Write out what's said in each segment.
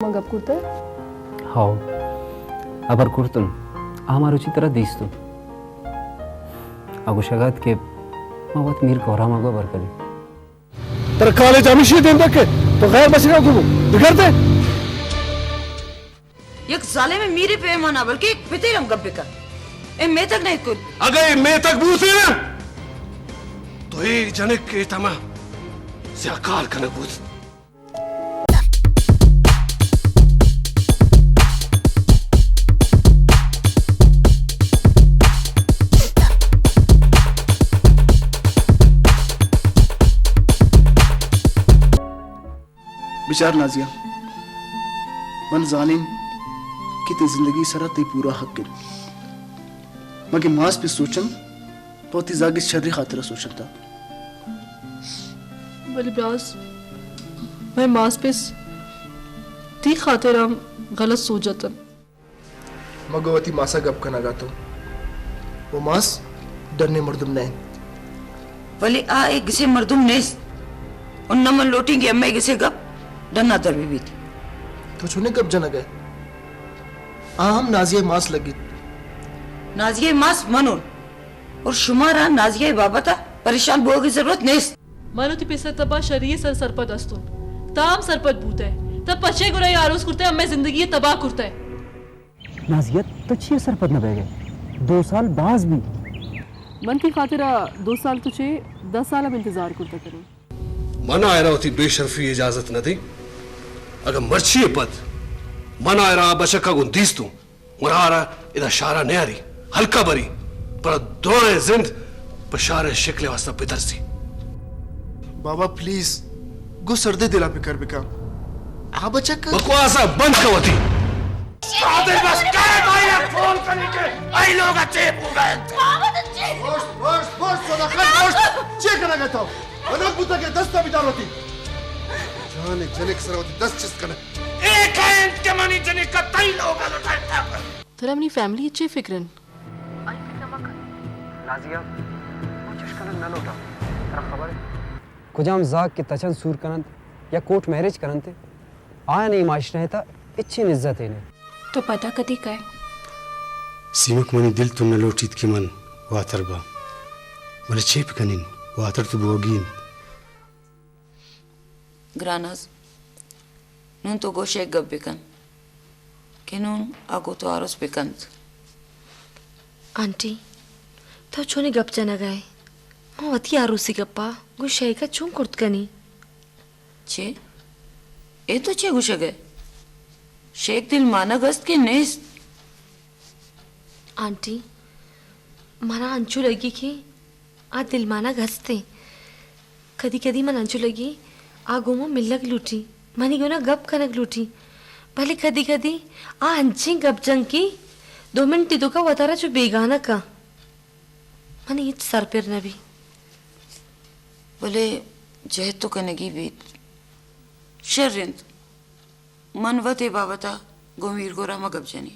मग अब कुर्ता हाव अबर कुर्तन आमार चित्र दीस्तु अगो शगात के मवत मीर कोरा मगो बरकली तर कॉलेज हमेशा दिन तक तो गैर बचेगा को बिगड़ते एक साले में मीरे पे मना बल्कि पितेरम गब्बे का ए मैं तक नहीं कुल अगर मैं तक बूते ना तो एक जनक के तमा से अकाल कनक बूत बिचार नाजिया मन जानिन कि ते जिंदगी सरा ते पूरा हक कर मगे मास पे सोचन तो ती जागी शर्री खातिर सोचन था वली ब्रास मैं मास पे ती खातिर हम गलत सोचतन मगवती मासा गप कना गातो वो मास डरने मर्दुम नहीं भले आ एक गिसे मर्दुम नेस उन नमन लोटेंगे अम्मे गिसे गप डरना दरवी भी थी तो छुने कब जना गए आम नाजिया मास लगी नाजिया मास मनोन और शुमारा नाजिया बाबा था परेशान बोल की जरूरत नहीं मनुति पिसा तबा शरीय सर सरपद अस्तुन ताम सरपद बूत है तब पछे गुराई आरोस करते अम्मे जिंदगी तबाह करता है नाजियत तो छे सरपद न बेगे 2 साल बाज भी मन की खातिर 2 साल तुझे 10 साल अब इंतजार करता करूं मना आयरा होती बेशरफी इजाजत न थी अगर मर्ची पद मना आयरा बचका गुन दीस्तू मुरारा इधर शारा नयारी हल्का बरी पर दोड़े जिंद बशारे शिकले वास्ता पितरसी बाबा प्लीज गु सर्दे दिला पे कर बिका आ बच्चा का बकवासा बंद कवती बस काय भाई फोन करने के आई लोग अच्छे पूरा बस चेक करा गया था अनक बुता के 10 ताबीदार होती जाने जनिक सरवती 10 चिस कने एक है के मनी जनिक का तई लोग लटाता तेरा अपनी फैमिली अच्छी फिक्रन नाजिया कुछ कनन न लोटा तेरा खबर है कुजाम जाग के तचन सूर कनन या कोर्ट मैरिज करन थे आया नहीं माशरा है ता इच्छी इज्जत है ने तो पता कदी काय सीमक मनी दिल तुम न लोटीत के मन वातरबा मने चेप कनिन वातर तो बोगीन ग्रानस नून तो गोशे गप बिकन के नून आगो तो आरोस बिकंत आंटी तो छोने गप जना गए वती आरूसी गप्पा गुशे का चूं कुर्त कनी छे ए तो छे गुशे गए शेख दिल माना गस्त के नेस आंटी माना अंचू लगी कि आ दिल माना गस्ते कदी कदी मन अंचू लगी आ गोमो मिलक लूटी मनी गोना गप कनक लूटी भले कदी कदी आ अंची गप जंग की 2 मिनट तो का वतारा जो बेगाना का मनी इच सर पर नबी बोले जह तो कनगी बीत शर्रिंद मनवते बाबता गोमीर गोरा मगब जनी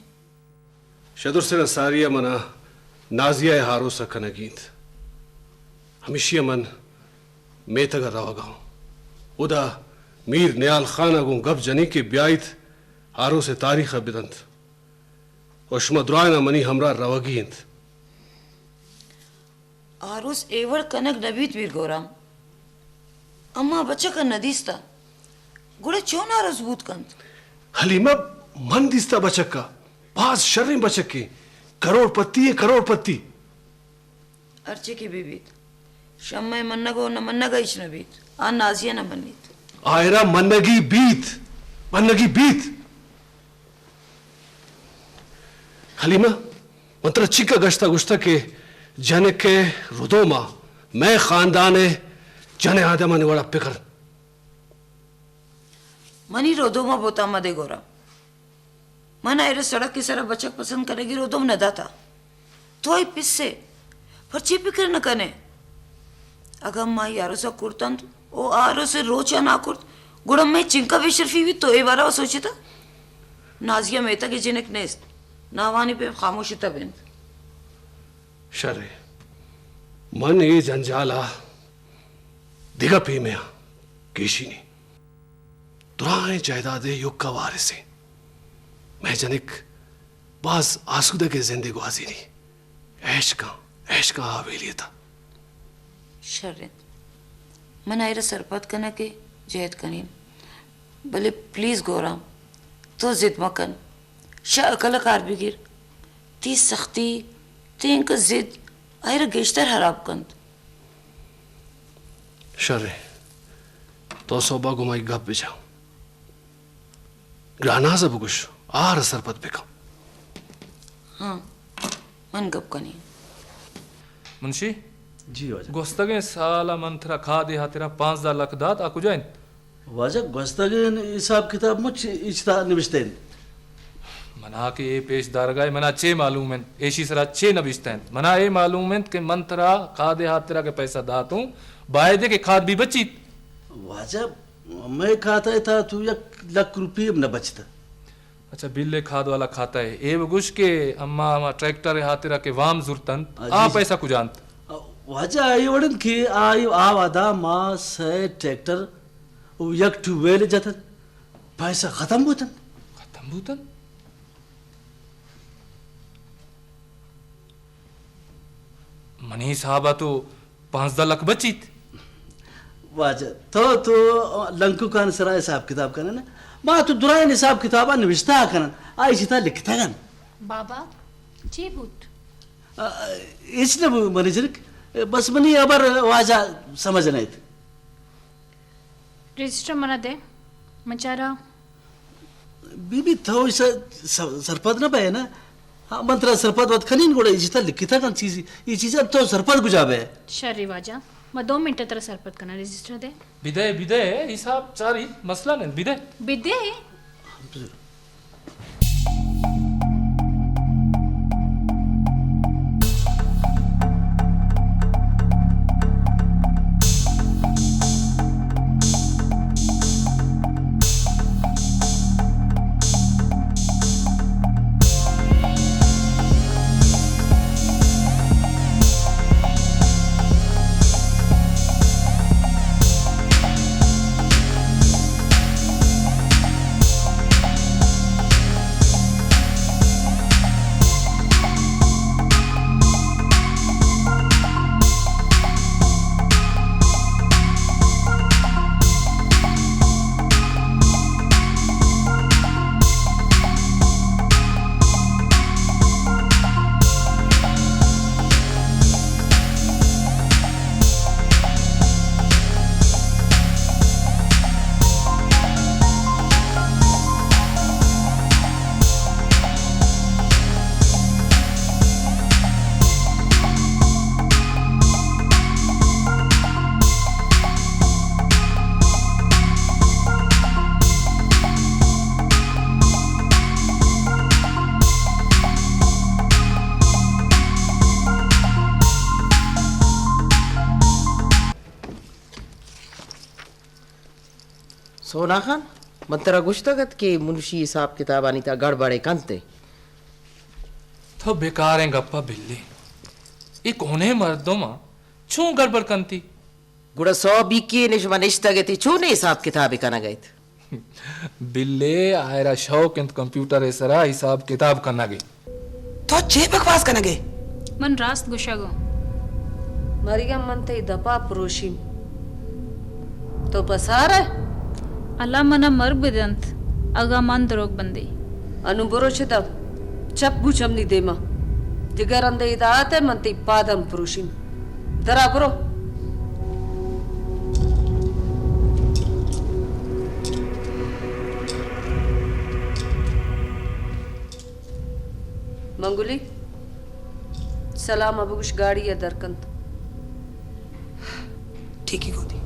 शदुर से सारिया मना नाजिया हारो सकनगीत हमेशा मन मेतगा रवागा उदा मीर नियाल खान अगू गब जनी के ब्याइत हारो से तारीख बिदंत वशमद्रायना मनी हमरा रवगींत आरोस एवर कनक नबीत वीर गोराम अम्मा बच्चा का नदीस्ता गुड़े चोन आरोस बूत कंत हलीमा मन दिस्ता बचक का पास शर्री बचक के करोड़पति है करोड़पति अर्चे की बीबीत शम्मे मन्नगो न मन्नगा इच नबीत आ नाजिया न बनीत आयरा मन्नगी बीत हलीमा मंत्र चिका गश्ता गुश्ता के जन के रुदोमा मैं खानदाने जने आदमा ने बड़ा पिकर मनी रोदोमा बोता मदे गोरा मन आयरे सड़क की सरह बचक पसंद करेगी रोदोम न दाता तो आई पिस्से पर चिपिकर न कने अगर माँ यारो सा कुर्तन ओ आरो से रोचा ना कुर्त गुड़म में चिंका बेशरफी भी तो ए बारा सोची था नाजिया मेहता के जिनक नेस्त नावानी पे खामोशी तबिंद शरे मन ये जंजाला दिगा पी में केशी नहीं दुराए जायदादे युग का वारिस है। मैं जनिक बाज आसूदा के जिंदगी हाजिरी ऐश का हवेली था। शर्त मन आयरा सरपत कना के जहद कनीन भले प्लीज गोरा तो जिद मकन शा अकल कार बिगिर ती सख्ती तीन का जिद आयरा गेश्तर हराब कंद शर्रे तो सोबा गुमाई गप बिजाओ ग्राना सब कुछ आर सरपत बिका। हाँ मन गप कनी मुंशी जी वाजा गोस्तगे साला मंथरा खा दे हा तेरा 5,000 लाख दात आकु जाइन वाजा गोस्तगन हिसाब किताब मुझ इच्छा निविष्टेन मना के ए पेशदार गए मना चे मालूम है एशी सरा चे नबिस्तें मना ए मालूम है कि मंथरा खा दे हा तेरा के पैसा दातूं बायदे के खाद भी बची। वाजा मैं खाता था तू 1,00,000 रुपये न बचता। अच्छा बिल्ले खाद वाला खाता है ए गुश के अम्मा ट्रैक्टर हा तेरा के वाम जुरतन जी, आ जी। पैसा कु जानत वाजा आई वडन की आई आवादा मास है ट्रैक्टर वो यक टू वेले जाता पैसा खत्म होता। खत्म भूतन मनी साहबा तो 5,000 लाख बची वाजा तो लंकु कान सरा हिसाब किताब करना ना माँ तो दुरायन हिसाब किताबा निविष्टा करना आई सीता लिखता गन बाबा चे बूट इसने मैनेजर बस मनी अबर वाजा समझ नहीं थे रजिस्टर मना दे मचारा बीबी तो इस सरपद ना पाए ना हाँ मंत्रा सरपद वत खनीन गोड़े इजिता लिखता गन चीज ये चीज अब तो सरपद गुजाबे शर रिवाजा मैं 2 मिनट तरह सरपत करना रजिस्टर दे विदय विदय हिसाब चारी मसला नहीं विदय बिदे सोना खान मंतरा गुश्तगत के मुंशी हिसाब किताब अनिता गड़बड़े कंते तो बेकार है गप्पा बिल्ली ये कोने मर्दों मां छू गड़बड़ कंती गुड़ा 100 बीके निश्ता गति छूने हिसाब किताब कना गए थे बिल्ले आयरा शौक इंत कंप्यूटर सरा हिसाब किताब करना गई तो जे बकवास कना गए मन रास्त गुशागो मरियम मनते दपा पुरुषिम तो बसार है अल्लाह मना मर बिदंत अगा मन दरोग बंदी अनुभुरोचित चप्पू चमनी देमा जिगर अंदे इदाते मनते पादम पुरुषिम दरा पुरो मंगुली सलाम अबुश गाड़ी या दरकंत ठीक है गोदी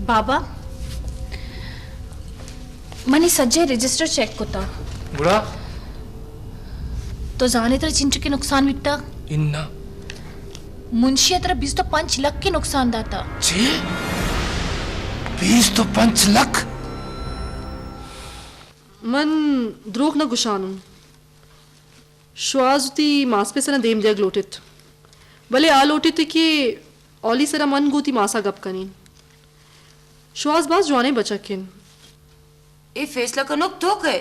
बाबा मनी सज्जे रजिस्टर चेक कोता बुरा तो जाने तरह चिंच के नुकसान विकता इन्ना मुंशी तरह 20 तो 5 लाख के नुकसान दाता 20 तो 5 लाख मन द्रोग न गुशानू श्वाजुती मास पे सना देम दिया ग्लोटित भले आ लोटित कि ओली सरा मन गोती मासा गप कनी श्वासबाज जवाने बचकिन ये फैसला करनो तो है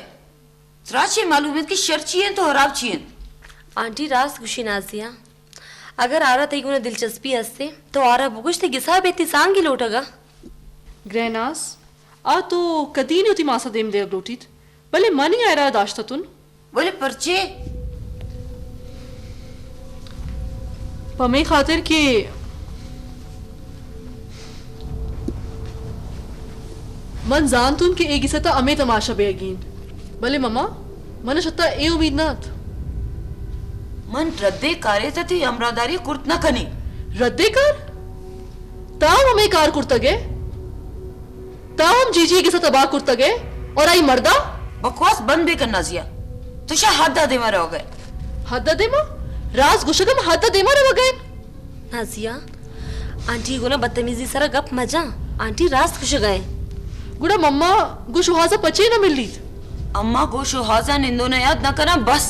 त्राचे मालूम है कि शर चाहिए तो हराब चाहिए आंटी रास खुशी नाजिया अगर आरा तई गुना दिलचस्पी हस्ते तो आरा बुगुश ते गिसा बेती सांगी लोटगा ग्रहनास आ तो कदी नहीं होती मासा देम देव लोटीत भले मन ही आयरा दाश्ता तुन बोले परचे पमे खातिर के मन जान तुन के एक इसता अमे तमाशा बेगीन भले मम्मा मन छत्ता ए उम्मीद नाथ मन रद्दे कारे तती अमरादारी कुर्त न कनी रद्दे कर ताम हमें कार कुर्तगे ताम जीजी के साथ तबाह कुर्तगे और आई मर्दा बकवास बंद भी करना जिया तो शा हद्दा दे मारे हो गए हद्दा दे मां राज गुशगम हद्दा दे मारे हो गए नाजिया आंटी गुना बदतमीजी सरा गप मजा आंटी रास खुश गए गुड़ा मम्मा गुशुहाजा पचे न मिल ली अम्मा को शुहाजा निंदो ने याद न करना बस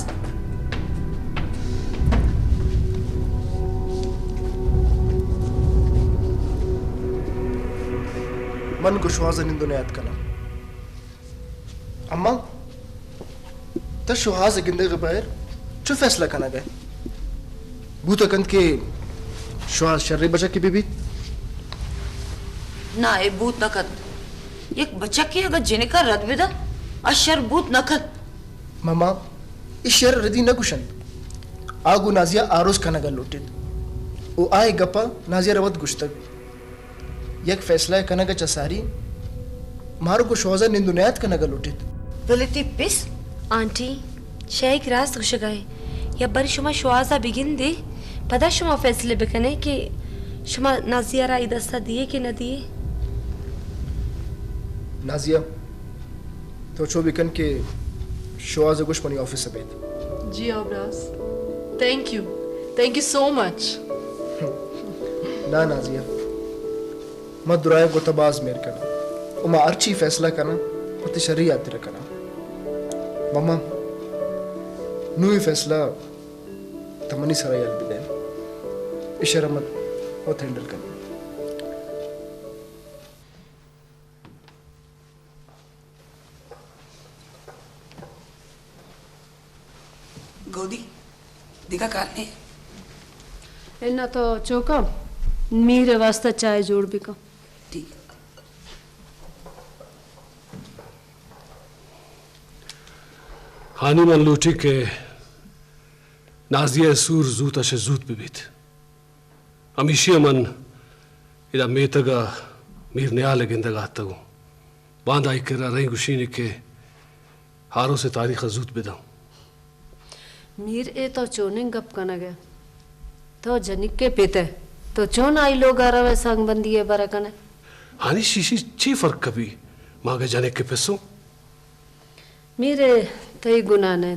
मन को शुहाजा निंदो ने याद करना अम्मा तो शुहाज गिंदे के बाहर चो फैसला करना गए भूतकंत के शुहाज शर्रे बचा की बीबी ना ए बूत नखत एक बच्चा की अगर जिने का रद विदा अशर बूत नखत मामा इस शर रदी न कुशन आगु नाजिया आरोज खाना गल लुटित ओ आए गप्पा नाजिया रवत गुश्तक एक फैसला कना का चसारी मारो को शुहाजा निंदुनियात कना गल लुटित बोलेती पिस आंटी शेख रास खुश गए या बर शुमा शुआजा बिगिन दे पता शुमा फैसले बेकने के शुमा नाजिया रा इदस्ता दिए कि न दिए नाजिया तो चो बिकन के शुआजा गुश मनी ऑफिस सቤት जी अब्रास थैंक यू सो मच ना नाजिया मदुराय को तबाज मेर करना उमा अर्ची फैसला करना पति शरीयत रखना मम्मा नूई फैसला तमनी सरा याद बिदे इशारा मत और हैंडल करना गोदी दिखा कारने इन्ना तो चौका मेरे वास्ते चाय जोड़ भी का ठीक हानी मन लूटी के नाजिया सूर जूत अशे जूत बिबित अमीशिया मन इदा मेतगा मीर न्याल गिंदगा तगो बांधा इकरा रही गुशीनी के हारों से तारीख जूत बिदा मीर ए तो चोने गप कना गया तो जनिक के पेते तो चोन आई लोग आ रहे संग बंदी है बरकने हानी शीशी ची फर्क कभी मांगे जाने के पैसों मेरे तई गुना ने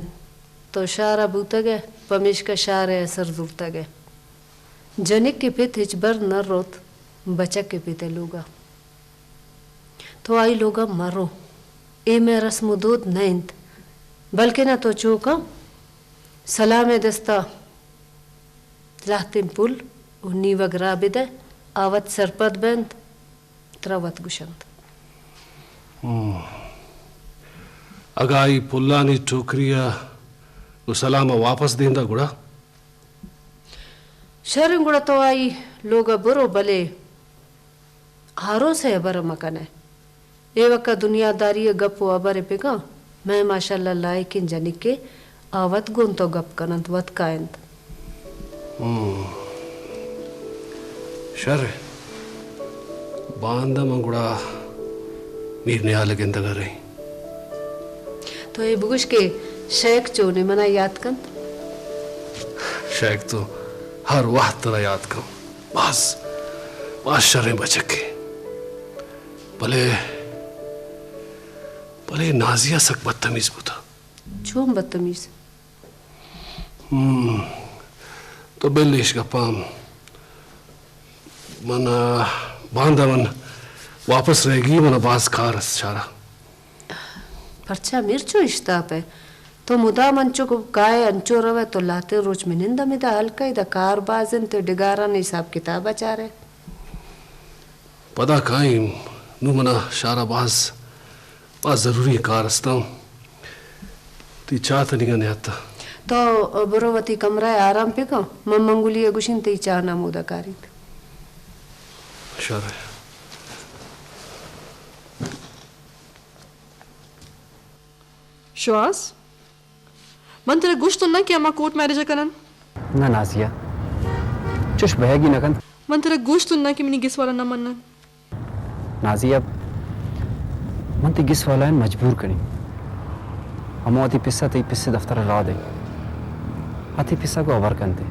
तो शारा बूता गए पमिश का शारे असर दूरता गए जनिक के पित हिचबर न रोत बचक के पिते लोगा तो आई लोगा मरो ए में रस्मुदूद नहीं बल्कि ना तो चौका सलाम दस्ता राहतिन पुल उन्नी वगरा बिदे आवत सरपत बंद त्रवत गुशंत अगाई पुल्लानी टोकरिया वो सलाम वापस देंदा गुड़ा शरण गुड़ा तो आई लोग बुरो भले हारो से बर मकने ए वक्का दुनियादारी गप्पो अबरे पेगा मैं माशाल्लाह लायकिन जनिक के आवत गुण तो गप कनंत वत कायंत शर बांदा मंगुड़ा मीर ने आले गिंदगा रही तो ये बुगुश के शेख चोने मना याद कन शेख तो हर वक्त तरह याद कर बस बस शर्रे बचके भले भले नाजिया सक बदतमीज बुता चोम बदतमीज तो बिल्लिश का पाम मना बांधा मन वापस रहेगी मना बाज कार शारा परचा मिर्चो इश्ताप है तो मुदा मंचो को काय अंचो रवे तो लाते रोज में निंदा मिदा हल्का इदा कार बाजन तो डिगारा ने हिसाब किताब अचारे पता काई नू मना शाराबाज बाज जरूरी कार हूं ती चाह तो नहीं गने आता तो बरोवती कमरा है आराम पे का मंगुली गुशिन ते चाह ना मोदा कारित शारा श्वास मन तेरे गुश तो ना कि अम्मा कोर्ट मैरिज करन ना नाजिया चुश बहेगी न कंत मन तेरे गुश तो ना कि मिनी गिस वाला ना मनन नाजिया मन ते गिस वाला मजबूर करी हम अति पिस्सा ते पिस्से दफ्तर ला दे अति पिस्सा को अवर करते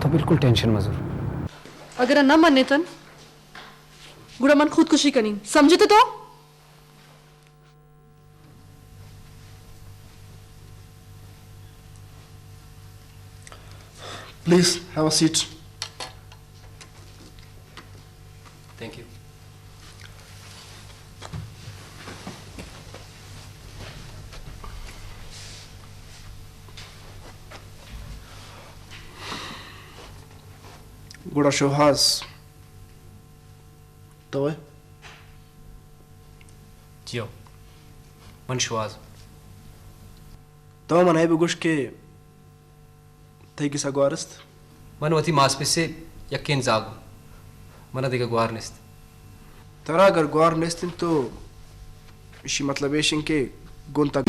तो बिल्कुल टेंशन मजूर अगर ना मने तन गुड़ा मन खुदकुशी करी समझे तो Please have a seat. Thank you. Guda Shohaz. तो जियो मन शवाज तो मन है बगुश के थई किसा ग्वारस्त मन वती मासपिसे यकीन जागो मन दिगा ग्वार निस्त तरा अगर ग्वार निस्तिन तो इसी मतलब एशिंग के गुंता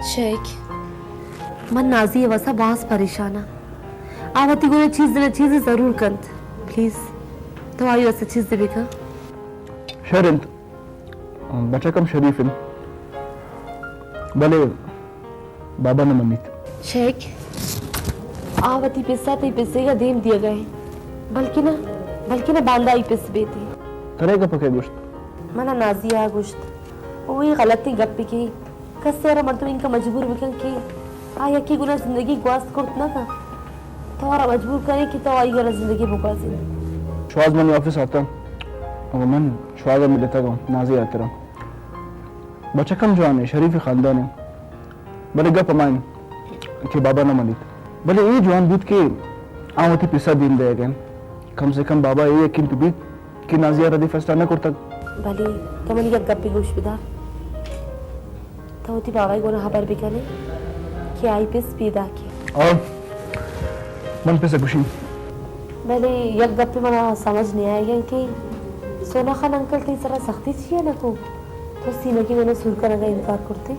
शेख मन नाजी वसा बास परेशाना आवती को चीज जरूर कंत प्लीज तो आई वसा चीज दे बेका शरिंत बच्चा कम शरीफ भले बाबा ने मनित शेख आवती पिस्सा ते पिस्से का देम दिया गए बल्कि ना बांदा ही पिस बेती तरह का पके गोश्त मना नाजिया गोश्त वही गलती गप्पी की कसेरा मर्द इनका मजबूर बिकन की आया की गुना जिंदगी ग्वास करत ना का तोरा मजबूर करे कि तो आई गला जिंदगी बुकासी श्वास मन ऑफिस आता और मन श्वास में लेता गो नाजी आते रहा बच्चा कम जवान है शरीफ खानदान है भले गप मान के बाबा ना मलित भले ये जवान बूथ के आवती पिसा दिन दे गए कम से कम बाबा ये यकीन भी कि नाजिया रदी फैसला न करता भले कमली का गप्पी गोश बिदार तो ती बाबा को ना खबर बिकने कि आई पिस पीदा के और मन पे से खुशी भले एक गप्पी मना समझ नहीं आएगा कि सोना खान अंकल की जरा सख्ती चाहिए ना को तो सीने की मैंने सुन कर इनकार करते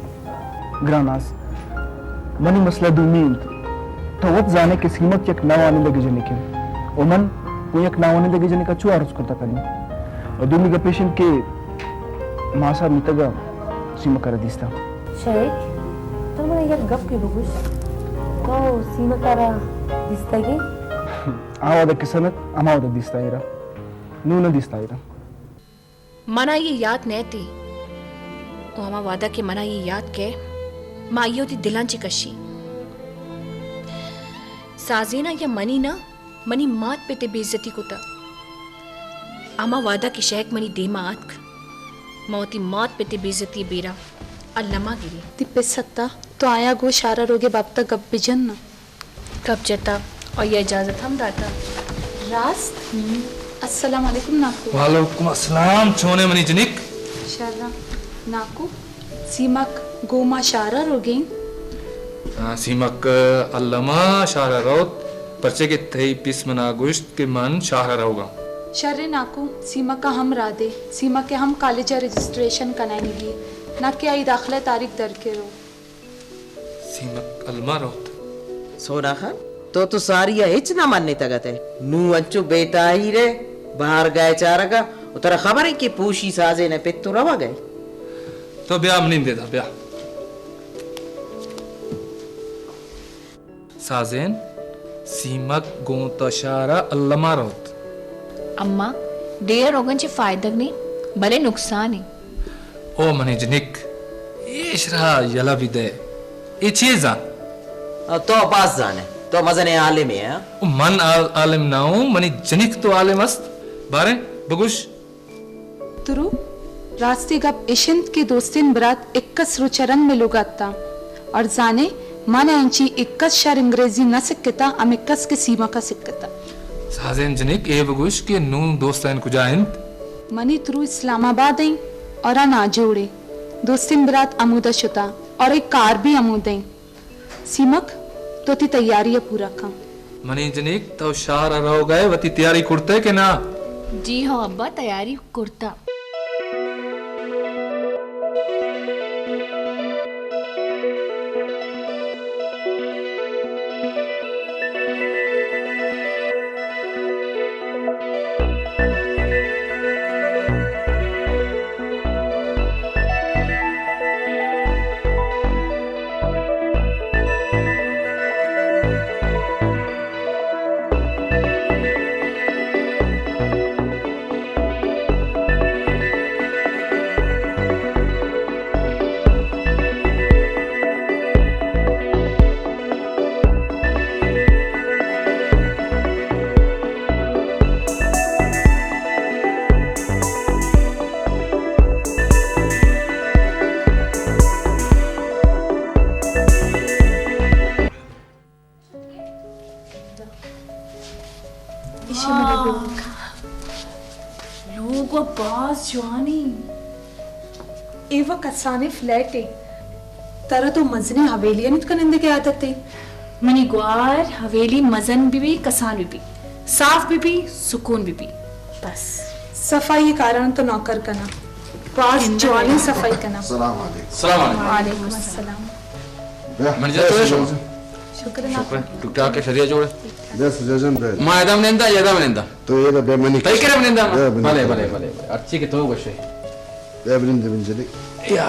ग्रानास मनी मसला दूमीन तो वक्त जाने की सीमत एक नाव आने लगी जने के ओमन वो एक नाव आने लगी जने का चुआ अर्ज करता करनी और दूमी का पेशेंट के मासा मितगा सीमा कर दिस्ता शेख तो मैं एक गप के बगुश तो सीमा करा दिस्ता के आवादा किसनत अमावादा दिस्ता इरा नूना दिस्ता इरा मना ये याद नहीं थी ओ हमा वादा के मना ये याद के माँ ये होती दिलांची कशी साजेना या मनी ना मनी मात पे ते बेइज्जती को था आमा वादा की शेख मनी दे मात मौती मात पे ते बेइज्जती बेरा अल्लमा गिरी तिप्पे सत्ता तो आया गो शारा रोगे बाप तक गप बिजन ना कब जता और ये इजाजत हम दाता रास्त अस्सलाम वालेकुम नाकू वालेकुम अस्सलाम छोने मनी जनिक शारा नाकू सीमक गोमा शारा रोगे सीमक अल्लमा शाहरा रोत पर्चे के थई पिस मना गुश्त के मन शाहरा रहोगा शर्रे नाकू सीमा का हम राधे सीमा के हम कॉलेज रजिस्ट्रेशन कराएंगे ना कि आई दाखिला तारीख दर के रो सीमक अल्मा रोत सोना खान तो सारी हिच ना मानने तगत है नू अंचो बेटा ही रे बाहर गए चारगा उतरा खबर है कि पूशी साजे ने पित्तू रवा गए तो ब्याह नहीं देता ब्याह साजेन सीमक गोंतशारा अल्लमा रोत अम्मा डेर रोगन चे फायदा नहीं भले नुकसान है ओ मनी जनिक इशरा यला बिदे ये चीज़ा तो पास जाने तो मजने आलिम है मन आलिम ना हूँ मनी जनिक तो आलिम मस्त बारे बगुश तुरु रास्ते गप इशिंत के दोस्तिन बरात इक्कस रुचरंग में लुगाता और जाने माने अंची इक्कस शर अंग्रेजी न सिक्कता हम इक्कस के सीमा का सिक्कता साजेन जनिक ए बगुश के नू दोस्तान कुजाइंत मनी तुरु इस्लामाबाद आई और ना जोड़े दोस्तिन बरात अमूदा शुता और एक कार भी अमूदे सीमक तो ती तैयारी है पूरा काम मनी जनिक तो शाहरा रहो गए वती तैयारी कुर्ते के ना जी हाँ अब्बा तैयारी कुर्ता लोग बास जवानी एवा कसाने फ्लैट है तरह तो मजने हवेलियां नित कनिंदे के आदत है मनी ग्वार हवेली मजन भी कसान भी साफ भी सुकून भी बस सफाई कारण तो नौकर कना पास जवानी सफाई कना सलाम अलैकुम सलाम वालेकुम अस्सलाम मन जातो है शुक्र ना टुकटा के शरिया जोड़े दस जजन बे मा यदम नेंदा यदम नेंदा तो ये बे मनी तई करे नेंदा भले भले भले अच्छी के तो गोशे बे बरिंद बिंजली या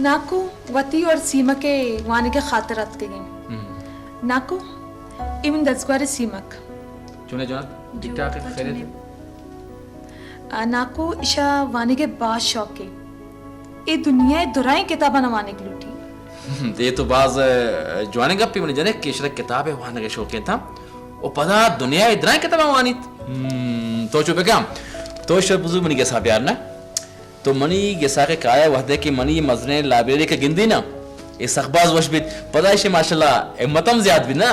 नाको वती और सीमक के वाने के खातरात के गए नाको इवन दसवारे सीमक चुने जोना दिखता के खैर नाको इशा वाने के बाद शौक के ये दुनिया दुराई किताबा नवाने की लूटी ये तो बाज जवाने गप्पी मने जने के शरक किताब है वाने के शौक था ओ पता दुनिया इधराई किताबा वानित तो चुप क्या तो शब बुजुर्ग मनी के साथ यार ना तो मनी के साथ काया वहदे की मनी मजने लाइब्रेरी के गिनदी ना ये सखबाज वशबित पता है माशाल्लाह हिम्मतम ज्यादा भी ना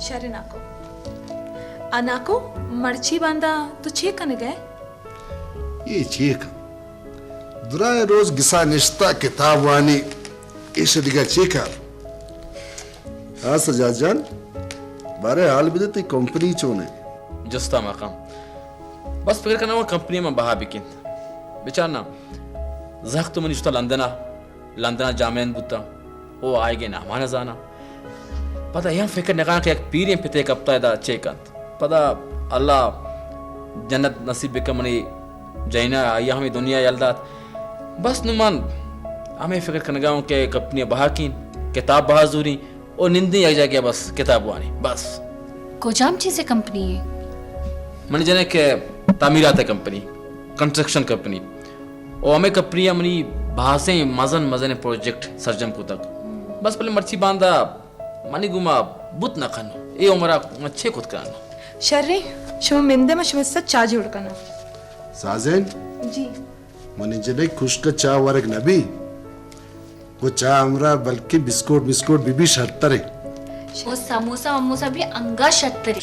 शरे नाको अनाको मर्ची बांधा तो छे कने गए ये चीक दुराय रोज गिसा निश्ता किताब वानी इस दिगा चीका हाँ सजाद जान बारे हाल भी तो कंपनी चोने जस्ता मकाम बस फिक्र करना वो कंपनी में बहा बिकिन बेचारना जख तो मनी लंदना जामेन बुता वो आएगे ना हमारा जाना पता यह फिक्र नगा के एक पीरियम पिते कप्ता दा चेकंत पता अल्लाह जन्नत नसीब के मनी जैना या हमें दुनिया यलदात बस नुमान हमें फिक्र करना के कंपनी बहा किन किताब बहा जूरी और निंदी आ जाए बस किताब वानी बस कोजाम चीज़ें कंपनी है मनी जने के तामीरात कंपनी कंस्ट्रक्शन कंपनी और हमें कपड़िया मनी भाषे मजन प्रोजेक्ट सर्जम को तक बस पहले मर्ची बांधा मनी गुमा बुत न खानो ये उमरा अच्छे खुद कराना शर्री शो मिंदे में शो सच चार्ज उड़कना साजेन जी मनी जने खुश का चा वरक नबी वो चा हमरा बल्कि बिस्कुट बीबी शर्तरे वो समोसा भी अंगा शत्तरी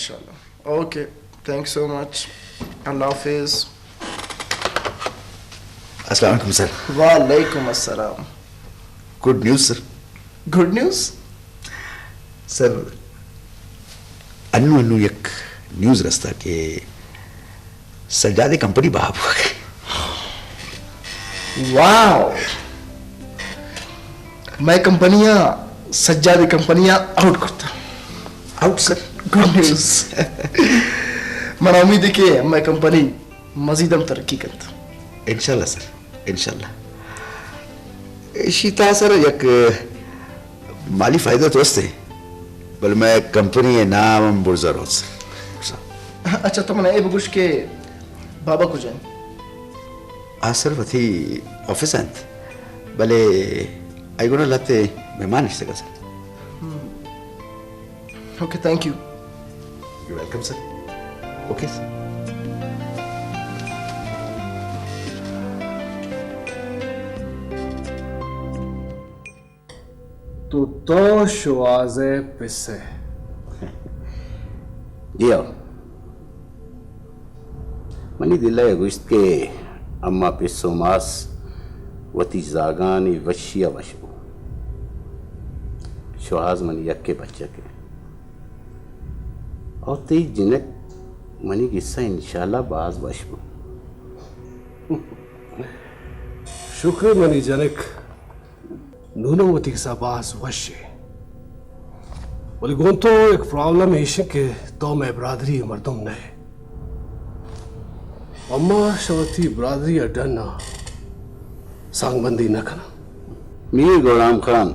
ओके थैंक्स सो मच अल्लाह हाफिज अस्सलाम वालेकुम सर वालेकुम अस्सलाम good news sir good news sir Annu एक न्यूज़ रस्ता के सज्जादे कंपनी बाहर हुआ गई वाओ मैं कंपनियां सज्जादे कंपनियां आउट करता आउट सर गुड न्यूज़ मना उम्मीद है कि मैं कंपनी मजीदम तरक्की करता इंशाल्लाह सर इंशाल्लाह शीता सर एक माली फायदा तो है बल मैं कंपनी है नाम बुर्जा रोज अच्छा तो मैंने ये बगुश के बाबा को जाए सर वथी ऑफिस अंत भले आई गुना लाते मेहमान इश्तेगा sir okay thank you you welcome sir okay sir तो शुआज़े पिस्से ये आओ मनी दिल्ला गुश्त के अम्मा पिस्सो मास वती जागानी वशिया वशबू शुआज मनी यक्के बच्चे के और ती जिनक मनी किस्सा इंशाल्लाह बाज वशबू शुक्र मनी जनक नूनवती साबास वशे बोले गोंतो एक प्रॉब्लम है के तो मैं बरादरी मर्दम ने अम्मा शवती बरादरी अडना सांगबंदी न करना मीर गुलाम खान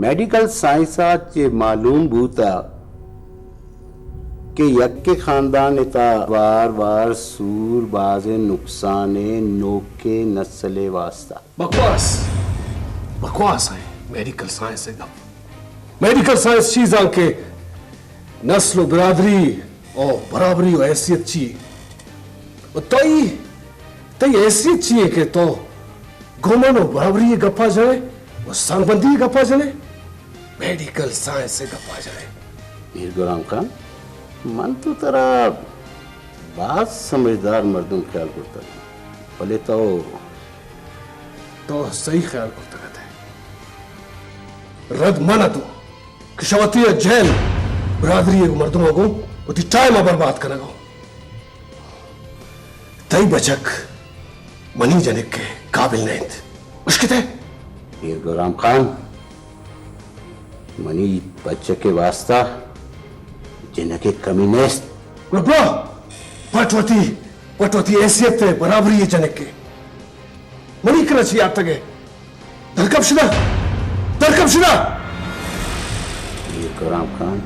मेडिकल साइंसात के मालूम बूता कि यक्के खानदान इता बार बार सूर बाजे नुकसाने नोके नस्ले वास्ता बकवास है मेडिकल साइंस है मेडिकल साइंस चीज़ के नस्ल बिरादरी और बराबरी और हैसियत चाहिए तई हैसियत चाहिए कि तो घुमन और बराबरी गप्पा जाए और संबंधी गप्पा जाए मेडिकल साइंस से गप्पा जाए मीर गुलाम खान मन तो तेरा बात समझदार मर्दों ख्याल करता है भले तो सही ख्याल करता रहता है रद माना तो कि शवती जैन बरादरी मर्दों को उती टाइम बर्बाद करेगा तई बचक मनी जनिक के काबिल नहीं मुश्किल है मीर गुलाम खान मनी बच्चे के वास्ता जिनके कमी नेस्त पटवती हैसियत है बराबरी है जनक के मनी कराची आप तक है दरकब शुदा मीर गुलाम खान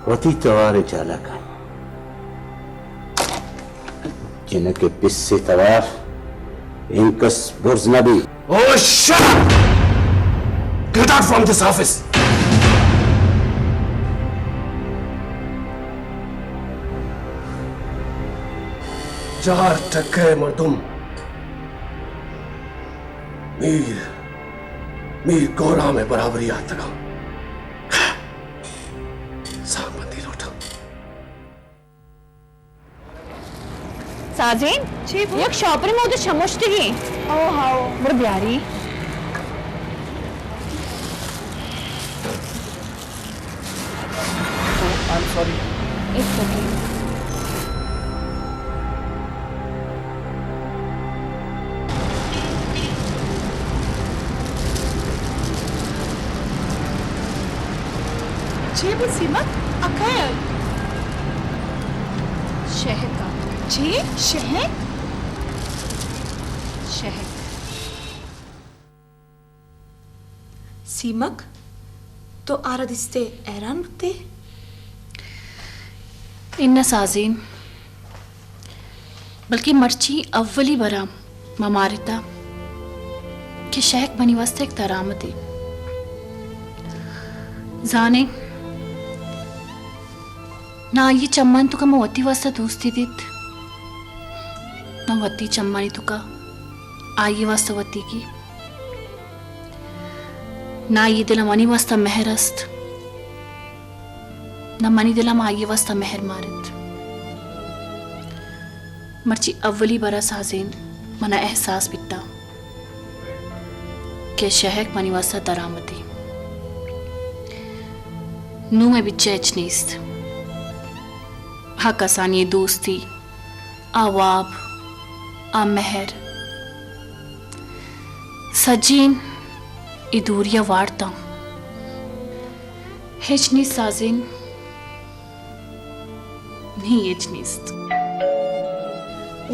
वती तवार चाला खान जिनके पिस्से तवार incus Burj Nabi Oh, shut up! Get out from this office! चार टक्के मर्दुम मीर गौरा में बराबरी आता का सांबंदी लौटा साजेन एक शॉपर में उधर शमुश्तगी ओ हाओ बड़ प्यारी I'm sorry. It's okay. जी भी सीमा अखैर शहर का जी शहर शहर सीमक तो आराधिस्ते ऐरान बुते इन्न साजीन बल्कि मर्ची अव्वली बरा ममारिता कि शेख बनी वस्ते एक तरामती जाने ना ये चम्मन तुका मवती वस्ता दोस्ती दित ना वती चम्मानी तुका आई वस्ता वती की ना ये दिला मनी वस्ता मेहरस्त ना मनी दिला आई वस्ता मेहर मारित मर्ची अव्वली बरा साजेन मना एहसास बिता के शहक मनी वस्ता तरामती नू में बिच्चे एचनीस्त हक आसानी दोस्ती आवाब आ मेहर सजीन इदूरिया वार्ता हेचनी साजिन नहीं हेचनीस्त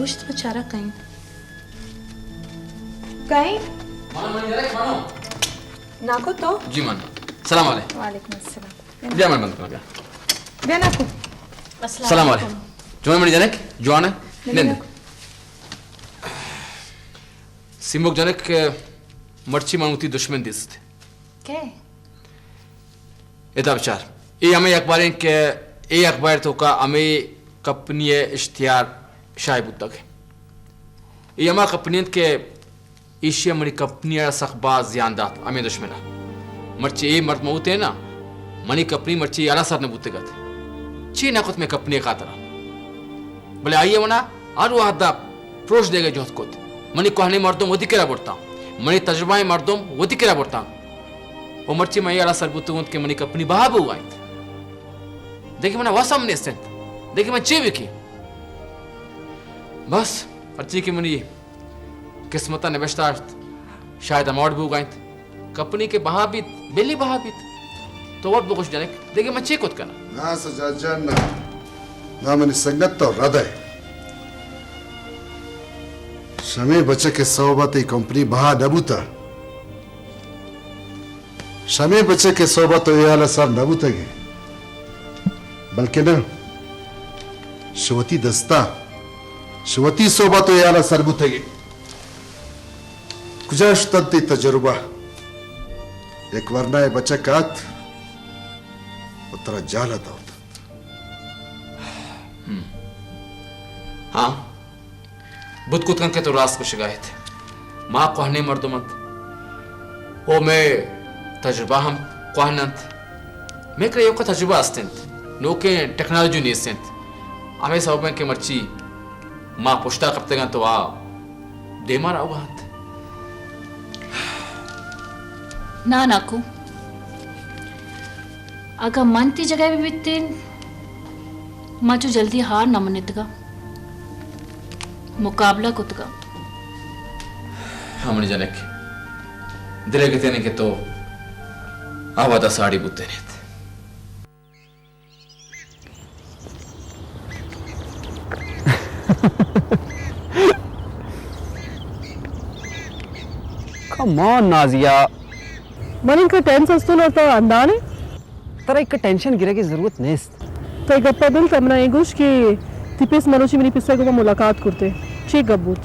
उश्त बेचारा कहीं कहीं नाको तो जी मान सलाम वालेकुम वालेकुम अस्सलाम दिया मन बंद कर गया दे नाको सलाम वालेकुम जो मनी जनक जवान है लेन सिमुक जनक मर्ची मांगती दुश्मन दिस्त क्या इधर विचार ये हमें अखबार के ये अखबार तो का हमें कंपनी इश्तिहार शायद तक है ये हमारा कंपनी के एशिया मरी कंपनी सखबाज जियांदात हमें दुश्मन मर्ची ये मर्द मऊते है ना मनी कंपनी मर्ची आला सर ने बूते गए ची ना कुछ में कंपनी का तरह बोले आइए मना आरु आधा प्रोश देगा जो उसको मनी कहने मर्दों वो दिखेरा बढ़ता मनी तजुर्बाएं मर्दों वो दिखेरा बढ़ता वो मर्ची मैं आला सर बूते के मनी कंपनी बहाब हुआ है देखिए मना वासम ने स्टेंट देखिए मैं चेवी की बस अर्ची की मनी किस्मता ने बेस्ता शायद अमाउंट भी उगाई कंपनी के बहाबित बेली बहाबित तो और कुछ जाने देखिए मैं चेक करना ना सजाजान ना मनी संगत तो हृदय शमे बच्चे के सोबत ही कंपनी बहा नबूता शमे बच्चे के सोबत तो ये आला सर नबूता के बल्कि ना शुवती दस्ता शुवती सोबत तो ये आला सर बुतेगी कुछ तंती तजुर्बा एक वरना ये बच्चा कात उत्तरा जाला था हाँ बुद्ध कुतकन के तो रास को शिकायत माँ कहने मर्दमत ओ मैं तजुर्बा हम कहनंत मैं करे यों का तजुर्बा अस्तेंत नो के टेक्नोलॉजी नहीं अस्तेंत हमें सब में के मर्ची माँ पुष्टा करते गए तो आ दे मारा हुआ हाथ ना नाकू अगर मन ती जगह भी बीतते माँ जो जल्दी हार न मनितगा मुकाबला कुतगा हमने जाने के दिले के तेने के तो आवादा साड़ी बुते ने Come on, नाजिया मन इनका टेंस वस्तून तो अंदाने तरा एक टेंशन गिरे की जरूरत नहीं तो एक गप्पा दिल तमना एगुश की तिपेस मनोशी मिनी पिस्सा को मुलाकात करते ची गब्बूत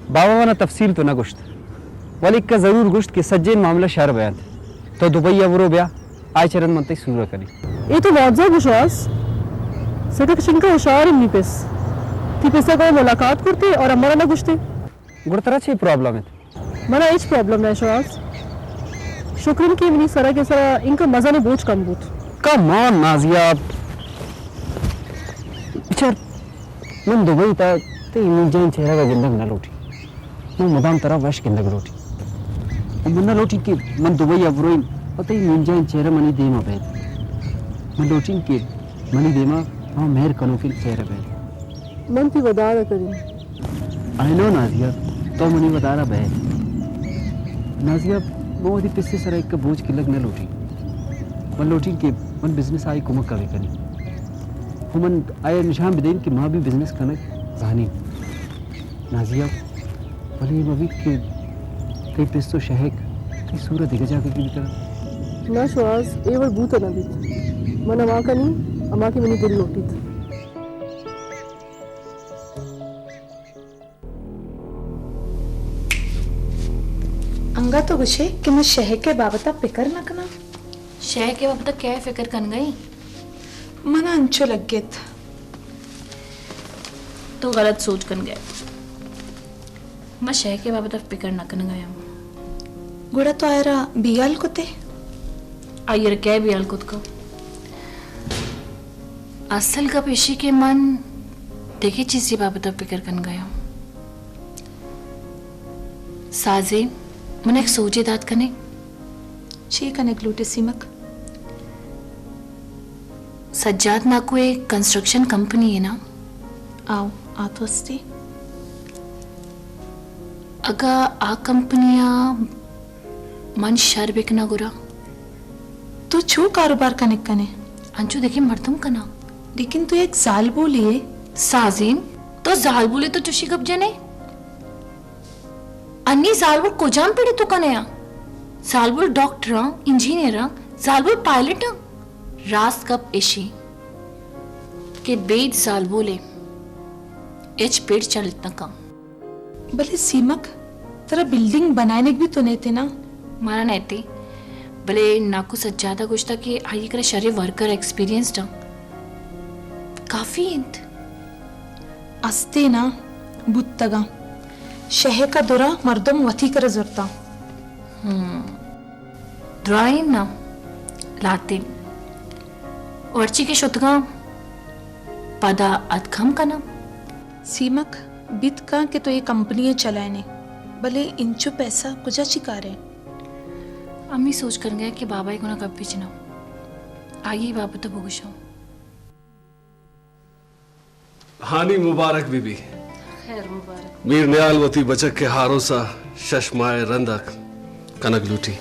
बाबा वना तफसील तो ना गुश्त वाली का जरूर गुश्त के सज्जन मामला शहर बयान तो दुबई अवरो ब्या आय चरण मनते सूरा करी ये तो मौजा विश्वास सेटा किशन का इशारा इन्हीं पेस तिपेसा को मुलाकात करते और हमारा ना गुश्ते गुड़तरा छे प्रॉब्लम है मना एच प्रॉब्लम है विश्वास शुक्रिन की मिनी सरा के सरा इनका मजा ने बोझ कम बूत कम ऑन नाजिया चल मन दुबई ता ते इमेजन चेहरा का जिंदग न लूटी मैं मदाम तरह वश के जिंदग लूटी मन न लूटी के मन दुबई अवरोइन पता ही इमेजन चेहरा मनी देमा बैठ मन लूटी के मनी देमा हां मेहर कनो फिर चेहरा बैठ मन ती वदा करी आई नो नाजिया तो मनी बता रहा बैठ नाजिया वो दी पिस्से सरा एक बोझ की लग न लूटी मन लूटी के मन बिजनेस आई कुमक कवे कनी हुमन आया निशान बिदेन कि माँ भी बिजनेस करना जानी नाजिया भले मभी के कई पिस्तो शहक कई सूरत दिखा जाके की तरह ना श्वास एवढ भूत नवीत मन अमाकनी अमाकी मनी दिल लोटीत अंगा तो गुशे कि मैं शह के बाबता फिकर न कना शह के बाबता क्या फिक्र कन गई मना अंचो लग गेत तो गलत सोच कन गए मैं शह के बाबता फिक्र न कन गया गुड़ा तो आयरा बियाल को ते आयर क्या बियाल खुद को असल का पेशी के मन देखे चीज बाबता फिक्र कन गया साजे मन एक सोचे दात कने ची कने ग्लूटे सीमक सज्जाद ना को एक कंस्ट्रक्शन कंपनी है ना आओ आतोस्ती अगा आ कंपनिया मन शर बिकना गुरा तू छू कारोबार कने कने अंचू देखी मर्दम कना लेकिन तू एक जाल बोलिए साजिन तो जाल बोले तो चुशी कब जने अन्नी जालबुल कोजाम पेड़े तो कनेया जालबुल डॉक्टर इंजीनियर जालबुल पायलट रास कप एशी के बेद जालबुले एच पेड़ चल इतना कम भले सीमक तेरा बिल्डिंग बनाने भी तो नहीं थे ना मारा नहीं थे भले नाकू सज्जादा कुछ था कि आई करे शरीर वर्कर एक्सपीरियंस्ड काफी इंत अस्ते ना बुत्तगा शह का दुरा मर्दम वथी कर जुरता द्राइन ना लाते औरची के शुद्धगा पदा अदखम का ना सीमक बित का कि तो ये कंपनियां चलाने भले इंचो पैसा कुजा चिकारे अम्मी सोच कर गए कि बाबा को ना कब बेचना आइए बाबा तो भुगुशो हानी मुबारक बीबी खैर मुबारक मीर न्यालवती बचक के हारों सा शशमाए रंदक कनक लूटी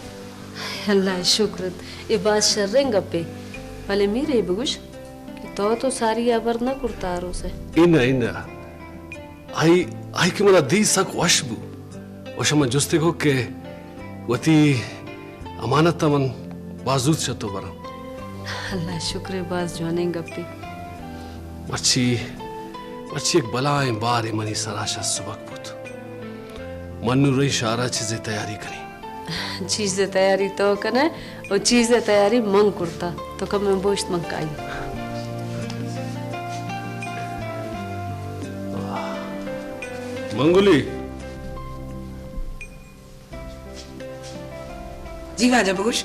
अल्लाह शुक्र ये बात शर्रें गप्पे भले मेरे बगुश तो सारी अबर न कुर्तारों से इन आई कि मला दी सक वशबु वशम जुस्ते को के वती अमानत मन बाजूद छतो बरा अल्लाह शुक्र बाज जाने गप्पे मच्छी एक बलाएं बारे मनी सराशा सुबक पुत मनु रही शारा चीजें तैयारी करी चीजें तैयारी तो कने और चीजें तैयारी मंग कुर्ता तो कब मैं बोश्त मंगाई मंगुली जी राजा बगुश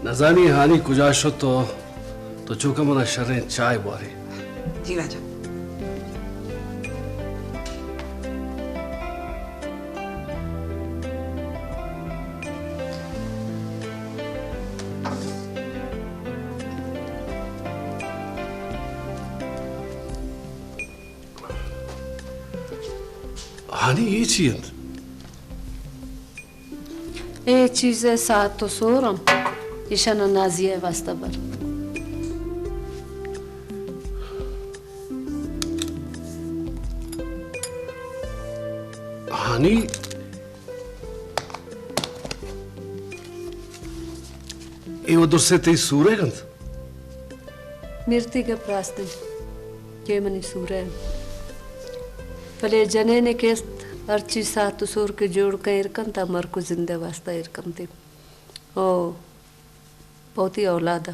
नजानी हानी कुजाशो तो चूका मना शर्रें चाय बारे जी राजा हानी ये चीज ये चीजें साथ तो सोरम इशाना नाजिया वास्ता बर हानी ये वो दूसरे तेज सूरे गंध मिर्ती के प्रास्ते ये मनी सूरे पले जने ने केस्त अर्ची सात सूर के जोड़ का इरकन था मर को जिंदे वास्ता इरकन थी ओ बहुत ही औलादा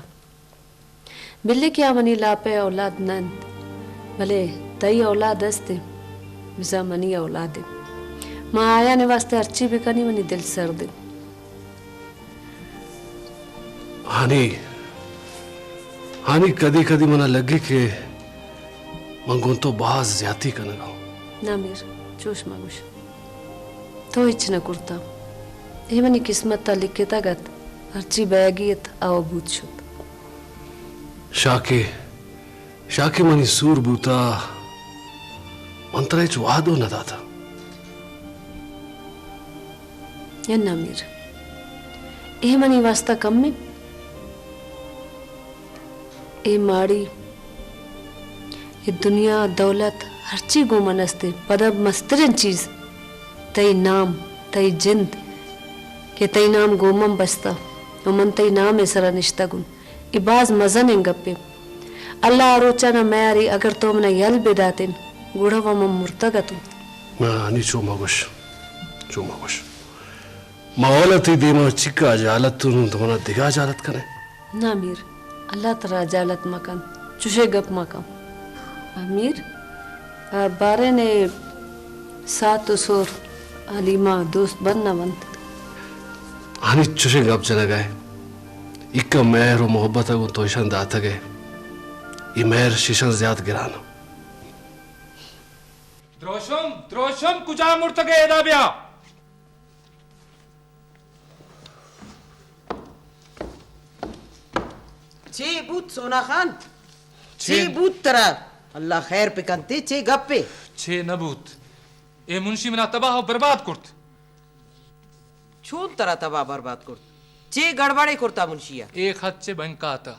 बिल्ली क्या मनी लापे औलाद नंद भले तई औलाद हस्ते बिजा मनी औलाद माँ आया ने वास्ते अर्ची भी कनी मनी दिल सर दे हानी कदी कदी मना लगे के मंगों तो बाज ज्यादा करना ना मीर जोश मागुश तो इच्छा कुर्ता ये मनी किस्मत ता लिखे तगत अर्ची बैगियत आओ बूत शुद्ध शाके मनी सूर बूता मंत्रे चुआदो न दाता ये ना मीर ये मनी वास्ता कम में ए माड़ी ये दुनिया दौलत हर चीज गो मनस्ते पदब मस्तरन चीज तई नाम तई जिंद के तई नाम गोमम बसता उमंतई नाम एसरा निश्तगुन इबाज मजन गप्पे अल्लाह रोचना मैरी अगर तो मन यल बेदातिन गुड़वा मम मुर्तगतु मानी चूमगुश मावलती दीमा चिक्का जालत तुमना दिगा जालत करे ना मीर अल्लाह तरा जालत मकान चुशे गप मकाम अमीर बारे ने सात सोर अलीमा दोस्त बनना बंद आनी चुशे गप चला गए इक्का मेहर और मोहब्बत को तोशन दाता गए ये मेहर शीशन ज्यादा गिराना द्रोशम कुजा मुर्तगे एदाबिया छे बूत सोना खान छे बूत तरा अल्लाह खैर पे कंते छे गप्पे छे नबूत ए मुंशी मना तबाह और बर्बाद कुर्त छून तरा तबाह बर्बाद कुर्त छे गड़बड़े कुर्ता मुंशिया एक हद से बैंक का आता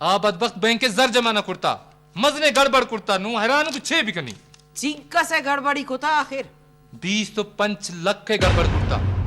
आ बदबख्त बैंक के जर जमा न कुर्ता मजने गड़बड़ कुर्ता नू हैरान को छे भी कनी चिंका से गड़बड़ी कोता आखिर 20 तो 5 लाख के गड़बड़ कुर्ता